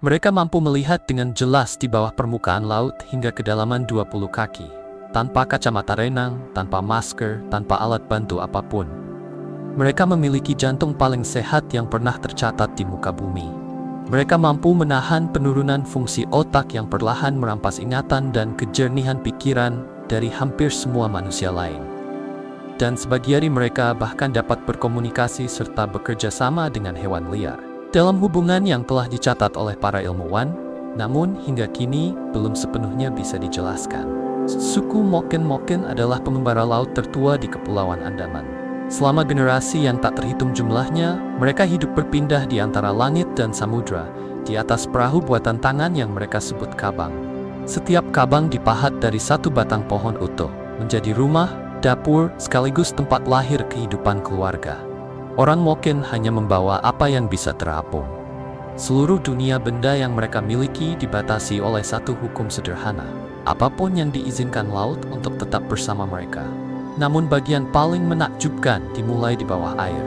Mereka mampu melihat dengan jelas di bawah permukaan laut hingga kedalaman 20 kaki, tanpa kacamata renang, tanpa masker, tanpa alat bantu apapun. Mereka memiliki jantung paling sehat yang pernah tercatat di muka bumi. Mereka mampu menahan penurunan fungsi otak yang perlahan merampas ingatan dan kejernihan pikiran dari hampir semua manusia lain. Dan sebagian dari mereka bahkan dapat berkomunikasi serta bekerja sama dengan hewan liar. Dalam hubungan yang telah dicatat oleh para ilmuwan, namun hingga kini belum sepenuhnya bisa dijelaskan. Suku Moken adalah pengembara laut tertua di Kepulauan Andaman. Selama generasi yang tak terhitung jumlahnya, mereka hidup berpindah di antara langit dan samudra, di atas perahu buatan tangan yang mereka sebut kabang. Setiap kabang dipahat dari satu batang pohon utuh, menjadi rumah, dapur, sekaligus tempat lahir kehidupan keluarga. Orang Moken hanya membawa apa yang bisa terapung. Seluruh dunia benda yang mereka miliki dibatasi oleh satu hukum sederhana. Apapun yang diizinkan laut untuk tetap bersama mereka. Namun bagian paling menakjubkan dimulai di bawah air.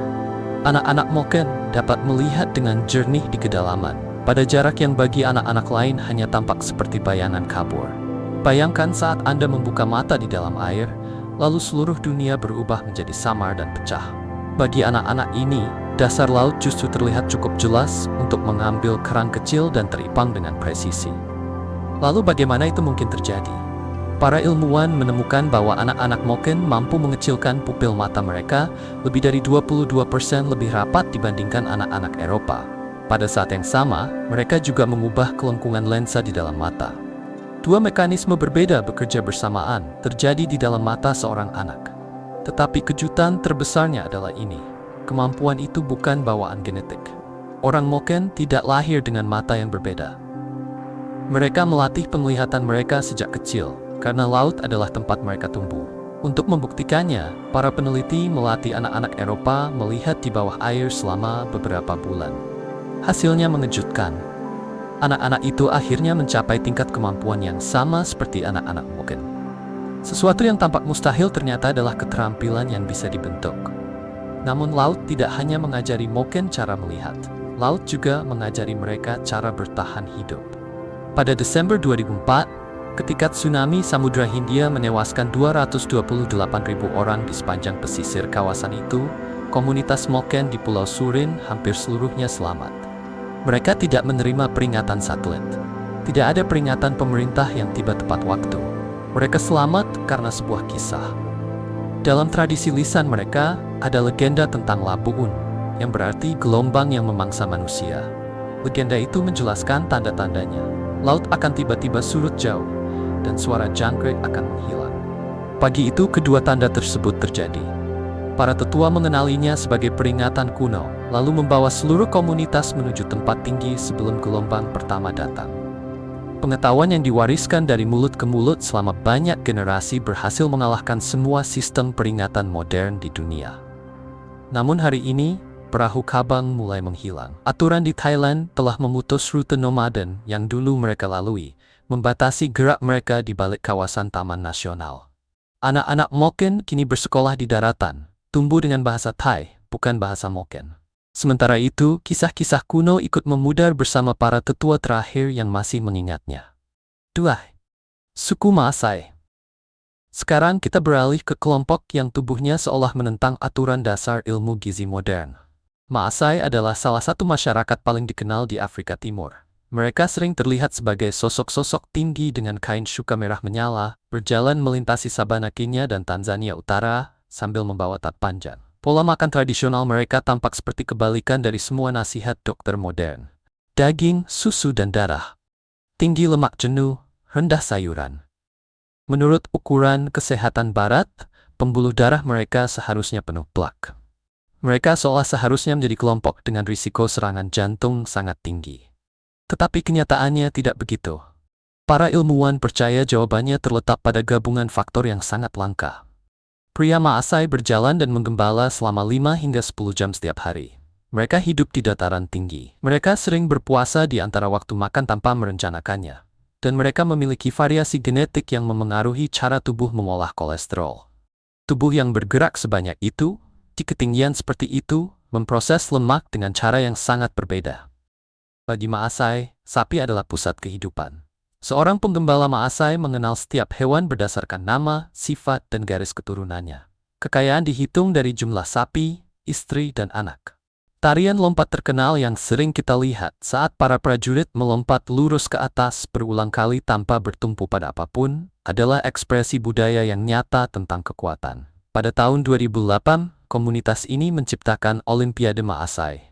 Anak-anak Moken dapat melihat dengan jernih di kedalaman, pada jarak yang bagi anak-anak lain hanya tampak seperti bayangan kabur. Bayangkan saat Anda membuka mata di dalam air, lalu seluruh dunia berubah menjadi samar dan pecah. Bagi anak-anak ini, dasar laut justru terlihat cukup jelas untuk mengambil kerang kecil dan teripang dengan presisi. Lalu bagaimana itu mungkin terjadi? Para ilmuwan menemukan bahwa anak-anak Moken mampu mengecilkan pupil mata mereka lebih dari 22% lebih rapat dibandingkan anak-anak Eropa. Pada saat yang sama, mereka juga mengubah kelengkungan lensa di dalam mata. Dua mekanisme berbeda bekerja bersamaan terjadi di dalam mata seorang anak. Tetapi kejutan terbesarnya adalah ini. Kemampuan itu bukan bawaan genetik. Orang Moken tidak lahir dengan mata yang berbeda. Mereka melatih penglihatan mereka sejak kecil, karena laut adalah tempat mereka tumbuh. Untuk membuktikannya, para peneliti melatih anak-anak Eropa melihat di bawah air selama beberapa bulan. Hasilnya mengejutkan. Anak-anak itu akhirnya mencapai tingkat kemampuan yang sama seperti anak-anak Moken. Sesuatu yang tampak mustahil ternyata adalah keterampilan yang bisa dibentuk. Namun laut tidak hanya mengajari Moken cara melihat. Laut juga mengajari mereka cara bertahan hidup. Pada Desember 2004, ketika tsunami Samudra Hindia menewaskan 228.000 orang di sepanjang pesisir kawasan itu, komunitas Moken di Pulau Surin hampir seluruhnya selamat. Mereka tidak menerima peringatan satelit. Tidak ada peringatan pemerintah yang tiba tepat waktu. Mereka selamat karena sebuah kisah. Dalam tradisi lisan mereka, ada legenda tentang Labuun, yang berarti gelombang yang memangsa manusia. Legenda itu menjelaskan tanda-tandanya. Laut akan tiba-tiba surut jauh, dan suara jangkrik akan menghilang. Pagi itu kedua tanda tersebut terjadi. Para tetua mengenalinya sebagai peringatan kuno, lalu membawa seluruh komunitas menuju tempat tinggi sebelum gelombang pertama datang. Pengetahuan yang diwariskan dari mulut ke mulut selama banyak generasi berhasil mengalahkan semua sistem peringatan modern di dunia. Namun hari ini, perahu kabang mulai menghilang. Aturan di Thailand telah memutus rute nomaden yang dulu mereka lalui, membatasi gerak mereka di balik kawasan Taman Nasional. Anak-anak Moken kini bersekolah di daratan, tumbuh dengan bahasa Thai, bukan bahasa Moken. Sementara itu, kisah-kisah kuno ikut memudar bersama para tetua terakhir yang masih mengingatnya. 2. Suku Maasai. Sekarang kita beralih ke kelompok yang tubuhnya seolah menentang aturan dasar ilmu gizi modern. Maasai adalah salah satu masyarakat paling dikenal di Afrika Timur. Mereka sering terlihat sebagai sosok-sosok tinggi dengan kain shuka merah menyala, berjalan melintasi Sabana Kenya dan Tanzania Utara, sambil membawa tat panjang. Pola makan tradisional mereka tampak seperti kebalikan dari semua nasihat dokter modern. Daging, susu dan darah. Tinggi lemak jenuh, rendah sayuran. Menurut ukuran kesehatan barat, pembuluh darah mereka seharusnya penuh plak. Mereka seolah seharusnya menjadi kelompok dengan risiko serangan jantung sangat tinggi. Tetapi kenyataannya tidak begitu. Para ilmuwan percaya jawabannya terletak pada gabungan faktor yang sangat langka. Pria Maasai berjalan dan menggembala selama 5 hingga 10 jam setiap hari. Mereka hidup di dataran tinggi. Mereka sering berpuasa di antara waktu makan tanpa merencanakannya. Dan mereka memiliki variasi genetik yang memengaruhi cara tubuh mengolah kolesterol. Tubuh yang bergerak sebanyak itu, di ketinggian seperti itu, memproses lemak dengan cara yang sangat berbeda. Bagi Maasai, sapi adalah pusat kehidupan. Seorang penggembala Maasai mengenal setiap hewan berdasarkan nama, sifat, dan garis keturunannya. Kekayaan dihitung dari jumlah sapi, istri, dan anak. Tarian lompat terkenal yang sering kita lihat saat para prajurit melompat lurus ke atas berulang kali tanpa bertumpu pada apapun, adalah ekspresi budaya yang nyata tentang kekuatan. Pada tahun 2008, komunitas ini menciptakan Olimpiade Maasai.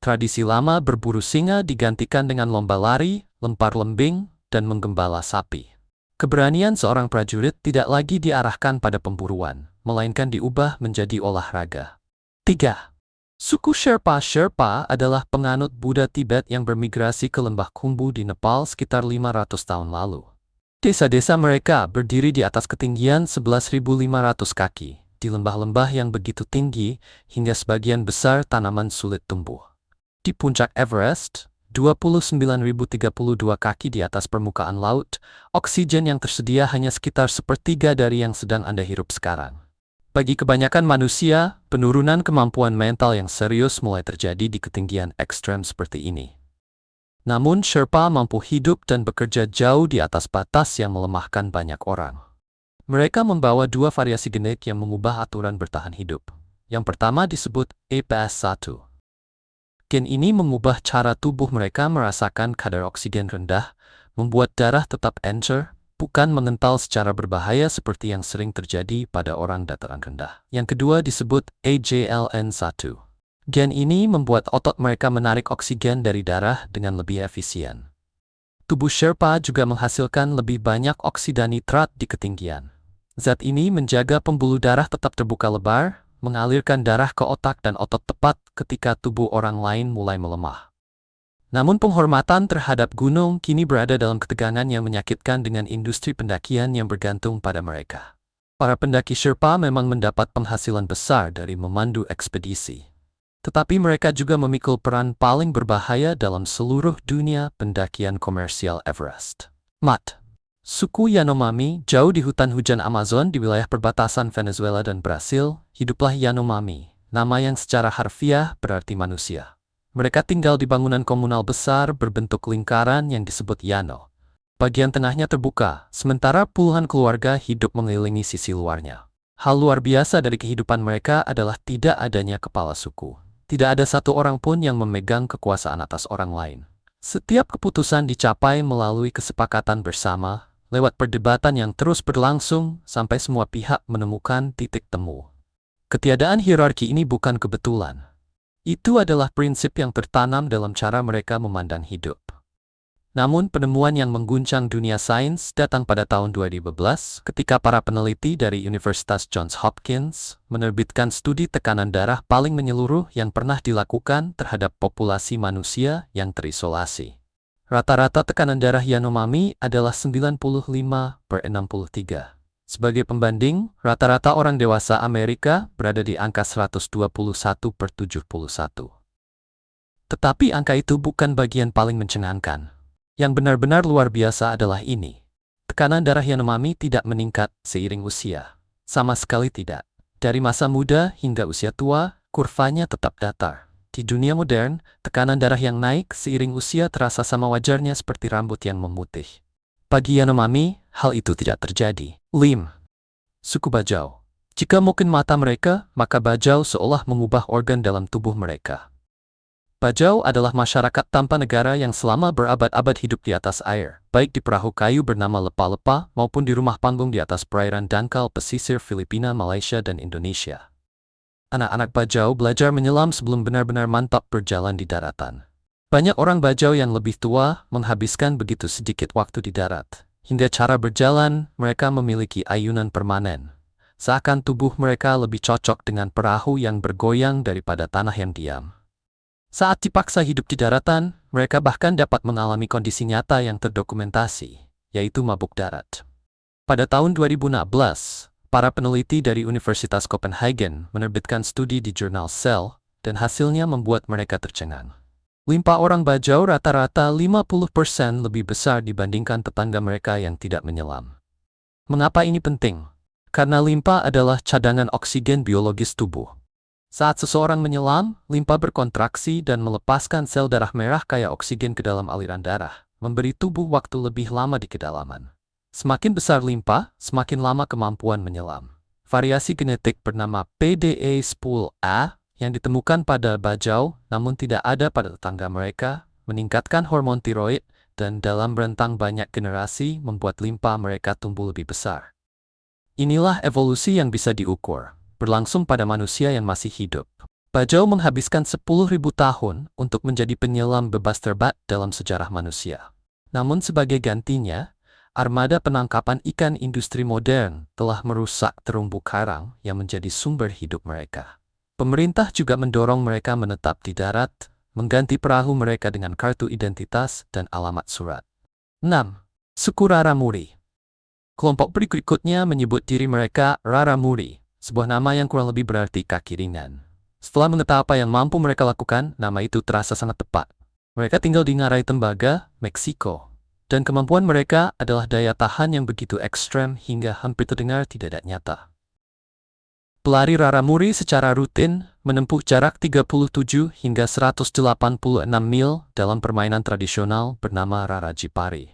Tradisi lama berburu singa digantikan dengan lomba lari, lempar lembing, dan menggembala sapi. Keberanian seorang prajurit tidak lagi diarahkan pada pemburuan, melainkan diubah menjadi olahraga. 3. Suku Sherpa. Sherpa adalah penganut Buddha Tibet yang bermigrasi ke lembah Khumbu di Nepal sekitar 500 tahun lalu. Desa-desa mereka berdiri di atas ketinggian 11.500 kaki, di lembah-lembah yang begitu tinggi hingga sebagian besar tanaman sulit tumbuh. Di puncak Everest, 29.032 kaki di atas permukaan laut, oksigen yang tersedia hanya sekitar sepertiga dari yang sedang Anda hirup sekarang. Bagi kebanyakan manusia, penurunan kemampuan mental yang serius mulai terjadi di ketinggian ekstrem seperti ini. Namun Sherpa mampu hidup dan bekerja jauh di atas batas yang melemahkan banyak orang. Mereka membawa dua variasi genetik yang mengubah aturan bertahan hidup. Yang pertama disebut EPS1. Gen ini mengubah cara tubuh mereka merasakan kadar oksigen rendah, membuat darah tetap encer, bukan mengental secara berbahaya seperti yang sering terjadi pada orang dataran rendah. Yang kedua disebut AJLN1. Gen ini membuat otot mereka menarik oksigen dari darah dengan lebih efisien. Tubuh Sherpa juga menghasilkan lebih banyak oksida nitrat di ketinggian. Zat ini menjaga pembuluh darah tetap terbuka lebar, mengalirkan darah ke otak dan otot tepat ketika tubuh orang lain mulai melemah. Namun penghormatan terhadap gunung kini berada dalam ketegangan yang menyakitkan dengan industri pendakian yang bergantung pada mereka. Para pendaki Sherpa memang mendapat penghasilan besar dari memandu ekspedisi. Tetapi mereka juga memikul peran paling berbahaya dalam seluruh dunia pendakian komersial Everest. Mat. Suku Yanomami, jauh di hutan hujan Amazon di wilayah perbatasan Venezuela dan Brasil, hiduplah Yanomami, nama yang secara harfiah berarti manusia. Mereka tinggal di bangunan komunal besar berbentuk lingkaran yang disebut Yano. Bagian tengahnya terbuka, sementara puluhan keluarga hidup mengelilingi sisi luarnya. Hal luar biasa dari kehidupan mereka adalah tidak adanya kepala suku. Tidak ada satu orang pun yang memegang kekuasaan atas orang lain. Setiap keputusan dicapai melalui kesepakatan bersama, lewat perdebatan yang terus berlangsung sampai semua pihak menemukan titik temu. Ketiadaan hierarki ini bukan kebetulan. Itu adalah prinsip yang tertanam dalam cara mereka memandang hidup. Namun penemuan yang mengguncang dunia sains datang pada tahun 2012 ketika para peneliti dari Universitas Johns Hopkins menerbitkan studi tekanan darah paling menyeluruh yang pernah dilakukan terhadap populasi manusia yang terisolasi. Rata-rata tekanan darah Yanomami adalah 95/63. Sebagai pembanding, rata-rata orang dewasa Amerika berada di angka 121/71. Tetapi angka itu bukan bagian paling mencengangkan. Yang benar-benar luar biasa adalah ini. Tekanan darah Yanomami tidak meningkat seiring usia. Sama sekali tidak. Dari masa muda hingga usia tua, kurvanya tetap datar. Di dunia modern, tekanan darah yang naik seiring usia terasa sama wajarnya seperti rambut yang memutih. Bagi Yanomami, hal itu tidak terjadi. 5. Suku Bajau. Jika mungkin mata mereka, maka Bajau seolah mengubah organ dalam tubuh mereka. Bajau adalah masyarakat tanpa negara yang selama berabad-abad hidup di atas air, baik di perahu kayu bernama lepa-lepa maupun di rumah panggung di atas perairan dangkal pesisir Filipina, Malaysia, dan Indonesia. Anak-anak Bajau belajar menyelam sebelum benar-benar mantap berjalan di daratan. Banyak orang Bajau yang lebih tua menghabiskan begitu sedikit waktu di darat. Hingga cara berjalan, mereka memiliki ayunan permanen. Seakan tubuh mereka lebih cocok dengan perahu yang bergoyang daripada tanah yang diam. Saat dipaksa hidup di daratan, mereka bahkan dapat mengalami kondisi nyata yang terdokumentasi, yaitu mabuk darat. Pada tahun 2016, para peneliti dari Universitas Copenhagen menerbitkan studi di jurnal Cell, dan hasilnya membuat mereka tercengang. Limpa orang Bajau rata-rata 50% lebih besar dibandingkan tetangga mereka yang tidak menyelam. Mengapa ini penting? Karena limpa adalah cadangan oksigen biologis tubuh. Saat seseorang menyelam, limpa berkontraksi dan melepaskan sel darah merah kaya oksigen ke dalam aliran darah, memberi tubuh waktu lebih lama di kedalaman. Semakin besar limpa, semakin lama kemampuan menyelam. Variasi genetik bernama PDA10A yang ditemukan pada bajau namun tidak ada pada tetangga mereka, meningkatkan hormon tiroid, dan dalam rentang banyak generasi membuat limpa mereka tumbuh lebih besar. Inilah evolusi yang bisa diukur, berlangsung pada manusia yang masih hidup. Bajau menghabiskan 10.000 tahun untuk menjadi penyelam bebas terbat dalam sejarah manusia. Namun sebagai gantinya, armada penangkapan ikan industri modern telah merusak terumbu karang yang menjadi sumber hidup mereka. Pemerintah juga mendorong mereka menetap di darat, mengganti perahu mereka dengan kartu identitas dan alamat surat. 6. Suku Raramuri. Kelompok berikutnya menyebut diri mereka Raramuri, sebuah nama yang kurang lebih berarti kaki ringan. Setelah mengetahui apa yang mampu mereka lakukan, nama itu terasa sangat tepat. Mereka tinggal di Ngarai Tembaga, Meksiko. Dan kemampuan mereka adalah daya tahan yang begitu ekstrem hingga hampir terdengar tidak nyata. Pelari Raramuri secara rutin menempuh jarak 37 hingga 186 mil dalam permainan tradisional bernama Rarajipari.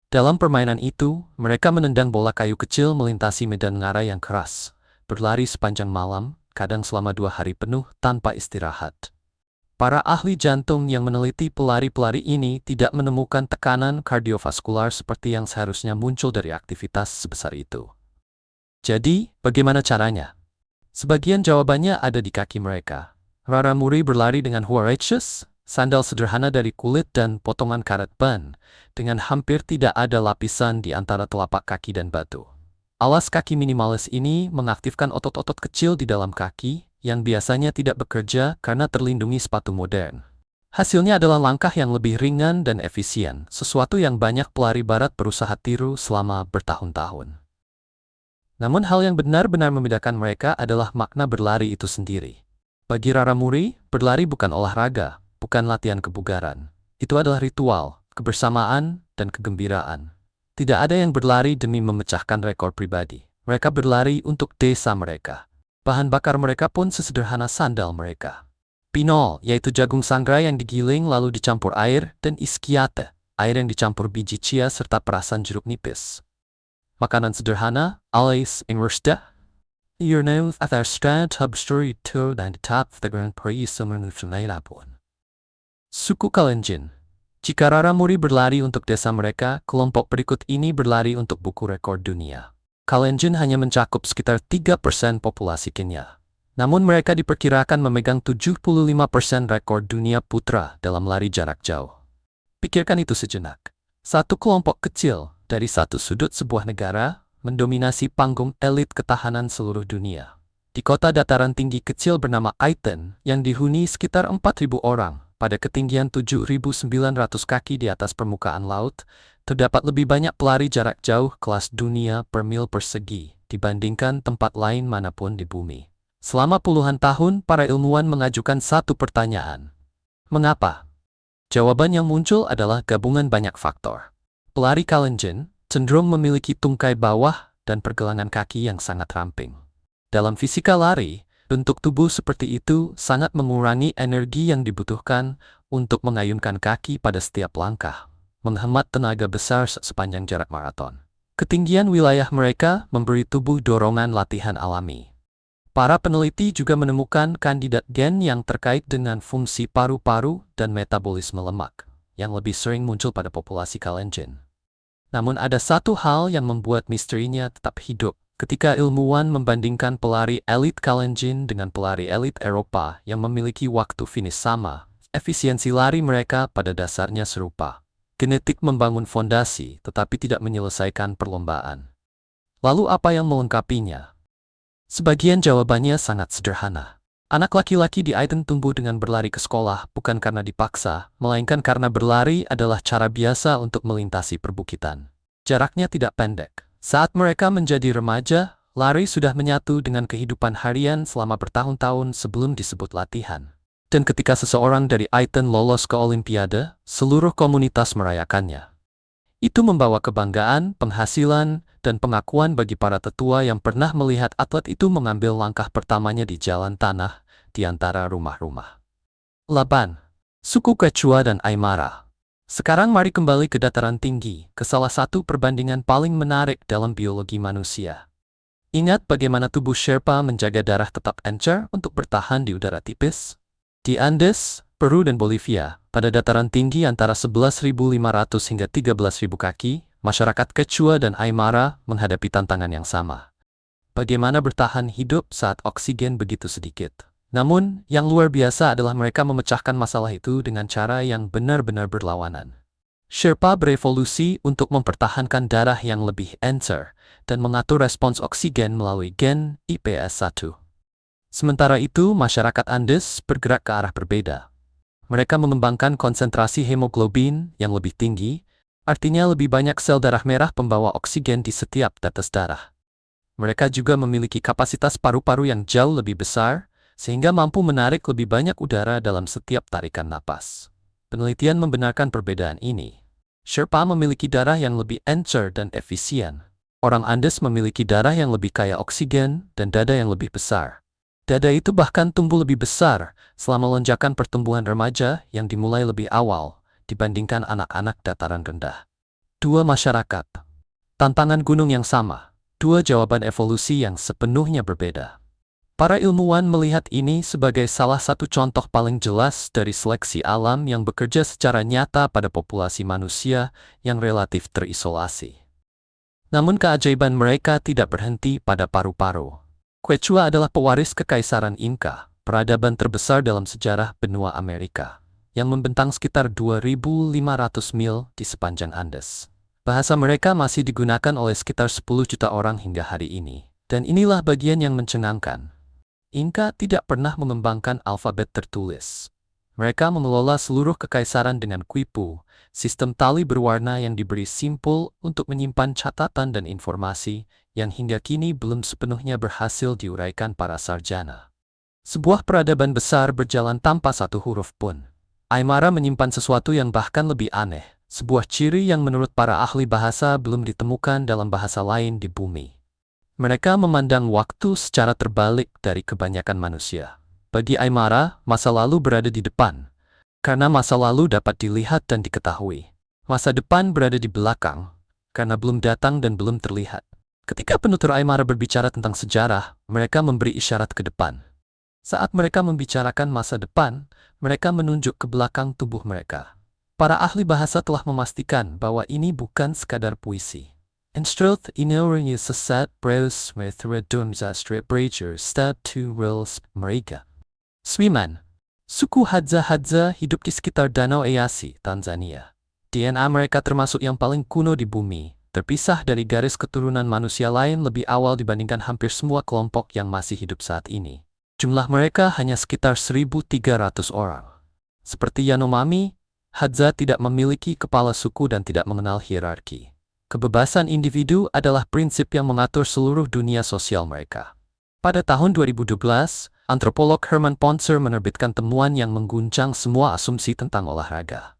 Dalam permainan itu, mereka menendang bola kayu kecil melintasi medan ngarai yang keras, berlari sepanjang malam, kadang selama 2 hari penuh tanpa istirahat. Para ahli jantung yang meneliti pelari-pelari ini tidak menemukan tekanan kardiovaskular seperti yang seharusnya muncul dari aktivitas sebesar itu. Jadi, bagaimana caranya? Sebagian jawabannya ada di kaki mereka. Raramuri berlari dengan huaraches, sandal sederhana dari kulit dan potongan karet ban, dengan hampir tidak ada lapisan di antara telapak kaki dan batu. Alas kaki minimalis ini mengaktifkan otot-otot kecil di dalam kaki, yang biasanya tidak bekerja karena terlindungi sepatu modern. Hasilnya adalah langkah yang lebih ringan dan efisien, sesuatu yang banyak pelari barat berusaha tiru selama bertahun-tahun. Namun hal yang benar-benar membedakan mereka adalah makna berlari itu sendiri. Bagi Raramuri, berlari bukan olahraga, bukan latihan kebugaran. Itu adalah ritual, kebersamaan, dan kegembiraan. Tidak ada yang berlari demi memecahkan rekor pribadi. Mereka berlari untuk desa mereka. Bahan bakar mereka pun sesederhana sandal mereka. Pinol, yaitu jagung sangrai yang digiling lalu dicampur air, dan iskiate, air yang dicampur biji chia serta perasan jeruk nipis. Makanan sederhana, alles ingwerste. Your nose at our strand hub story to dan top the grand prix summer pun. Suku Kalenjin. Jika Raramuri berlari untuk desa mereka, kelompok berikut ini berlari untuk buku rekor dunia. Kalenjin hanya mencakup sekitar 3% populasi Kenya. Namun mereka diperkirakan memegang 75% rekor dunia putra dalam lari jarak jauh. Pikirkan itu sejenak. Satu kelompok kecil dari satu sudut sebuah negara mendominasi panggung elit ketahanan seluruh dunia. Di kota dataran tinggi kecil bernama Aiten yang dihuni sekitar 4.000 orang, pada ketinggian 7.900 kaki di atas permukaan laut, terdapat lebih banyak pelari jarak jauh kelas dunia per mil persegi dibandingkan tempat lain manapun di bumi. Selama puluhan tahun, para ilmuwan mengajukan satu pertanyaan. Mengapa? Jawaban yang muncul adalah gabungan banyak faktor. Pelari Kalenjin cenderung memiliki tungkai bawah dan pergelangan kaki yang sangat ramping. Dalam fisika lari, bentuk tubuh seperti itu sangat mengurangi energi yang dibutuhkan untuk mengayunkan kaki pada setiap langkah, menghemat tenaga besar sepanjang jarak maraton. Ketinggian wilayah mereka memberi tubuh dorongan latihan alami. Para peneliti juga menemukan kandidat gen yang terkait dengan fungsi paru-paru dan metabolisme lemak, yang lebih sering muncul pada populasi Kalenjin. Namun ada satu hal yang membuat misterinya tetap hidup. Ketika ilmuwan membandingkan pelari elit Kalenjin dengan pelari elit Eropa yang memiliki waktu finish sama, efisiensi lari mereka pada dasarnya serupa. Genetik membangun fondasi, tetapi tidak menyelesaikan perlombaan. Lalu apa yang melengkapinya? Sebagian jawabannya sangat sederhana. Anak laki-laki di Aiten tumbuh dengan berlari ke sekolah bukan karena dipaksa, melainkan karena berlari adalah cara biasa untuk melintasi perbukitan. Jaraknya tidak pendek. Saat mereka menjadi remaja, lari sudah menyatu dengan kehidupan harian selama bertahun-tahun sebelum disebut latihan. Dan ketika seseorang dari Aiten lolos ke Olimpiade, seluruh komunitas merayakannya. Itu membawa kebanggaan, penghasilan, dan pengakuan bagi para tetua yang pernah melihat atlet itu mengambil langkah pertamanya di jalan tanah, di antara rumah-rumah. 8. Suku Quechua dan Aymara. Sekarang mari kembali ke dataran tinggi, ke salah satu perbandingan paling menarik dalam biologi manusia. Ingat bagaimana tubuh Sherpa menjaga darah tetap encer untuk bertahan di udara tipis? Di Andes, Peru dan Bolivia, pada dataran tinggi antara 11.500 hingga 13.000 kaki, masyarakat Quechua dan Aymara menghadapi tantangan yang sama. Bagaimana bertahan hidup saat oksigen begitu sedikit? Namun, yang luar biasa adalah mereka memecahkan masalah itu dengan cara yang benar-benar berlawanan. Sherpa berevolusi untuk mempertahankan darah yang lebih encer dan mengatur respons oksigen melalui gen IPS1. Sementara itu, masyarakat Andes bergerak ke arah berbeda. Mereka mengembangkan konsentrasi hemoglobin yang lebih tinggi, artinya lebih banyak sel darah merah pembawa oksigen di setiap tetes darah. Mereka juga memiliki kapasitas paru-paru yang jauh lebih besar, sehingga mampu menarik lebih banyak udara dalam setiap tarikan napas. Penelitian membenarkan perbedaan ini. Sherpa memiliki darah yang lebih encer dan efisien. Orang Andes memiliki darah yang lebih kaya oksigen dan dada yang lebih besar. Dada itu bahkan tumbuh lebih besar selama lonjakan pertumbuhan remaja yang dimulai lebih awal dibandingkan anak-anak dataran rendah. Dua masyarakat. Tantangan gunung yang sama. Dua jawaban evolusi yang sepenuhnya berbeda. Para ilmuwan melihat ini sebagai salah satu contoh paling jelas dari seleksi alam yang bekerja secara nyata pada populasi manusia yang relatif terisolasi. Namun keajaiban mereka tidak berhenti pada paru-paru. Quechua adalah pewaris kekaisaran Inca, peradaban terbesar dalam sejarah benua Amerika, yang membentang sekitar 2.500 mil di sepanjang Andes. Bahasa mereka masih digunakan oleh sekitar 10 juta orang hingga hari ini. Dan inilah bagian yang mencengangkan. Inca tidak pernah mengembangkan alfabet tertulis. Mereka mengelola seluruh kekaisaran dengan quipu, sistem tali berwarna yang diberi simpul untuk menyimpan catatan dan informasi yang hingga kini belum sepenuhnya berhasil diuraikan para sarjana. Sebuah peradaban besar berjalan tanpa satu huruf pun. Aymara menyimpan sesuatu yang bahkan lebih aneh. Sebuah ciri yang menurut para ahli bahasa belum ditemukan dalam bahasa lain di bumi. Mereka memandang waktu secara terbalik dari kebanyakan manusia. Bagi Aymara, masa lalu berada di depan, karena masa lalu dapat dilihat dan diketahui. Masa depan berada di belakang, karena belum datang dan belum terlihat. Ketika penutur Aymara berbicara tentang sejarah, mereka memberi isyarat ke depan. Saat mereka membicarakan masa depan, mereka menunjuk ke belakang tubuh mereka. Para ahli bahasa telah memastikan bahwa ini bukan sekadar puisi. Instruth inornya sesat breus methredum zastre breacher stad to rils mereka. Swiman. Suku Hadza hidup di sekitar Danau Eyasi, Tanzania. DNA mereka termasuk yang paling kuno di bumi, terpisah dari garis keturunan manusia lain lebih awal dibandingkan hampir semua kelompok yang masih hidup saat ini. Jumlah mereka hanya sekitar 1.300 orang. Seperti Yanomami, Hadza tidak memiliki kepala suku dan tidak mengenal hierarki. Kebebasan individu adalah prinsip yang mengatur seluruh dunia sosial mereka. Pada tahun 2012, antropolog Herman Pontzer menerbitkan temuan yang mengguncang semua asumsi tentang olahraga.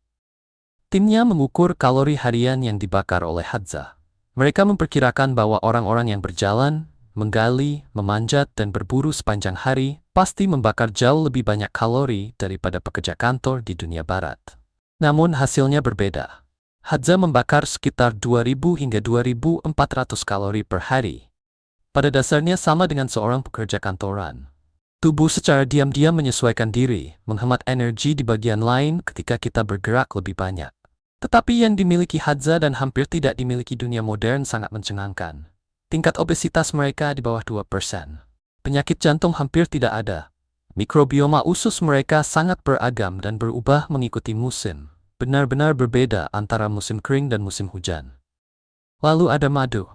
Timnya mengukur kalori harian yang dibakar oleh Hadza. Mereka memperkirakan bahwa orang-orang yang berjalan, menggali, memanjat, dan berburu sepanjang hari pasti membakar jauh lebih banyak kalori daripada pekerja kantor di dunia barat. Namun hasilnya berbeda. Hadza membakar sekitar 2.000 hingga 2.400 kalori per hari. Pada dasarnya sama dengan seorang pekerja kantoran. Tubuh secara diam-diam menyesuaikan diri, menghemat energi di bagian lain ketika kita bergerak lebih banyak. Tetapi yang dimiliki Hadza dan hampir tidak dimiliki dunia modern sangat mencengangkan. Tingkat obesitas mereka di bawah 2%. Penyakit jantung hampir tidak ada. Mikrobioma usus mereka sangat beragam dan berubah mengikuti musim. Benar-benar berbeda antara musim kering dan musim hujan. Lalu ada madu.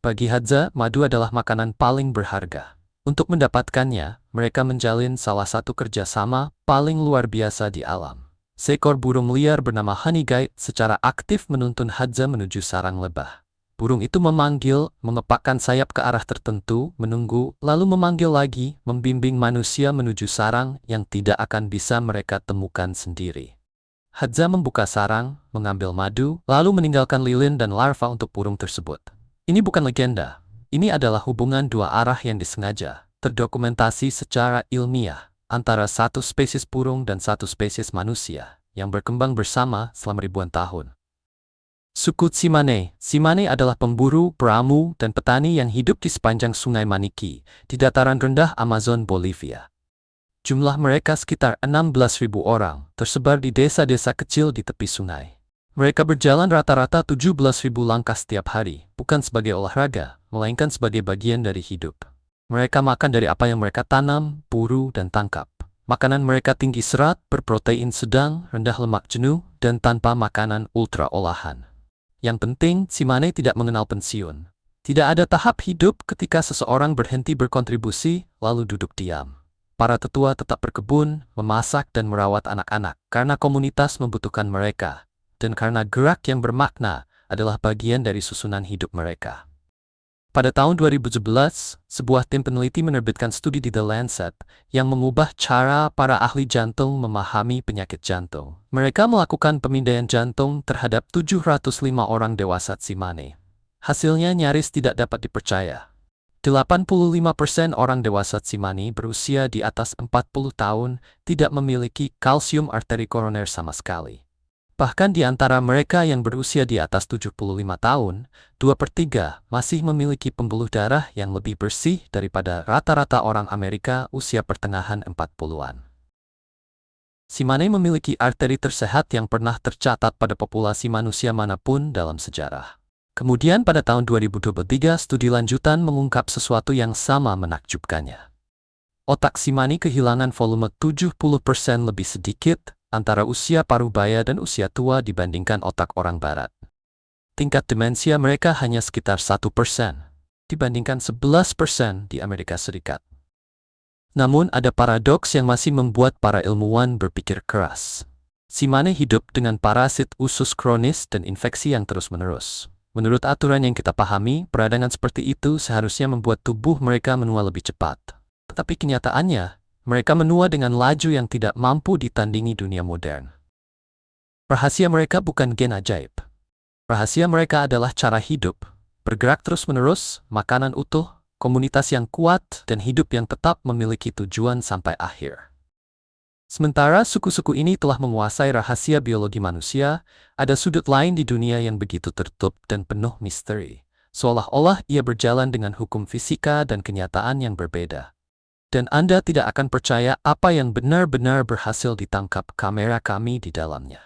Bagi Hadza, madu adalah makanan paling berharga. Untuk mendapatkannya, mereka menjalin salah satu kerjasama paling luar biasa di alam. Seekor burung liar bernama Honeyguide secara aktif menuntun Hadza menuju sarang lebah. Burung itu memanggil, mengepakkan sayap ke arah tertentu, menunggu, lalu memanggil lagi, membimbing manusia menuju sarang yang tidak akan bisa mereka temukan sendiri. Hadza membuka sarang, mengambil madu, lalu meninggalkan lilin dan larva untuk burung tersebut. Ini bukan legenda. Ini adalah hubungan dua arah yang disengaja, terdokumentasi secara ilmiah antara satu spesies burung dan satu spesies manusia yang berkembang bersama selama ribuan tahun. Suku Tsimane. Tsimane adalah pemburu, peramu, dan petani yang hidup di sepanjang Sungai Maniki, di dataran rendah Amazon, Bolivia. Jumlah mereka sekitar 16.000 orang, tersebar di desa-desa kecil di tepi sungai. Mereka berjalan rata-rata 17.000 langkah setiap hari, bukan sebagai olahraga, melainkan sebagai bagian dari hidup. Mereka makan dari apa yang mereka tanam, buru, dan tangkap. Makanan mereka tinggi serat, berprotein sedang, rendah lemak jenuh, dan tanpa makanan ultra olahan. Yang penting, Tsimane tidak mengenal pensiun. Tidak ada tahap hidup ketika seseorang berhenti berkontribusi, lalu duduk diam. Para tetua tetap berkebun, memasak, dan merawat anak-anak, karena komunitas membutuhkan mereka, dan karena gerak yang bermakna adalah bagian dari susunan hidup mereka. Pada tahun 2017, sebuah tim peneliti menerbitkan studi di The Lancet yang mengubah cara para ahli jantung memahami penyakit jantung. Mereka melakukan pemindaian jantung terhadap 705 orang dewasa Tsimane. Hasilnya nyaris tidak dapat dipercaya. 85% orang dewasa Tsimane berusia di atas 40 tahun tidak memiliki kalsium arteri koroner sama sekali. Bahkan di antara mereka yang berusia di atas 75 tahun, 2/3 masih memiliki pembuluh darah yang lebih bersih daripada rata-rata orang Amerika usia pertengahan 40-an. Tsimane memiliki arteri tersehat yang pernah tercatat pada populasi manusia manapun dalam sejarah. Kemudian pada tahun 2023, studi lanjutan mengungkap sesuatu yang sama menakjubkannya. Otak Tsimane kehilangan volume 70% lebih sedikit antara usia parubaya dan usia tua dibandingkan otak orang barat. Tingkat demensia mereka hanya sekitar 1%, dibandingkan 11% di Amerika Serikat. Namun ada paradoks yang masih membuat para ilmuwan berpikir keras. Tsimane hidup dengan parasit usus kronis dan infeksi yang terus-menerus. Menurut aturan yang kita pahami, peradangan seperti itu seharusnya membuat tubuh mereka menua lebih cepat. Tetapi kenyataannya, mereka menua dengan laju yang tidak mampu ditandingi dunia modern. Rahasia mereka bukan gen ajaib. Rahasia mereka adalah cara hidup, bergerak terus-menerus, makanan utuh, komunitas yang kuat, dan hidup yang tetap memiliki tujuan sampai akhir. Sementara suku-suku ini telah menguasai rahasia biologi manusia, ada sudut lain di dunia yang begitu tertutup dan penuh misteri, seolah-olah ia berjalan dengan hukum fisika dan kenyataan yang berbeda. Dan Anda tidak akan percaya apa yang benar-benar berhasil ditangkap kamera kami di dalamnya.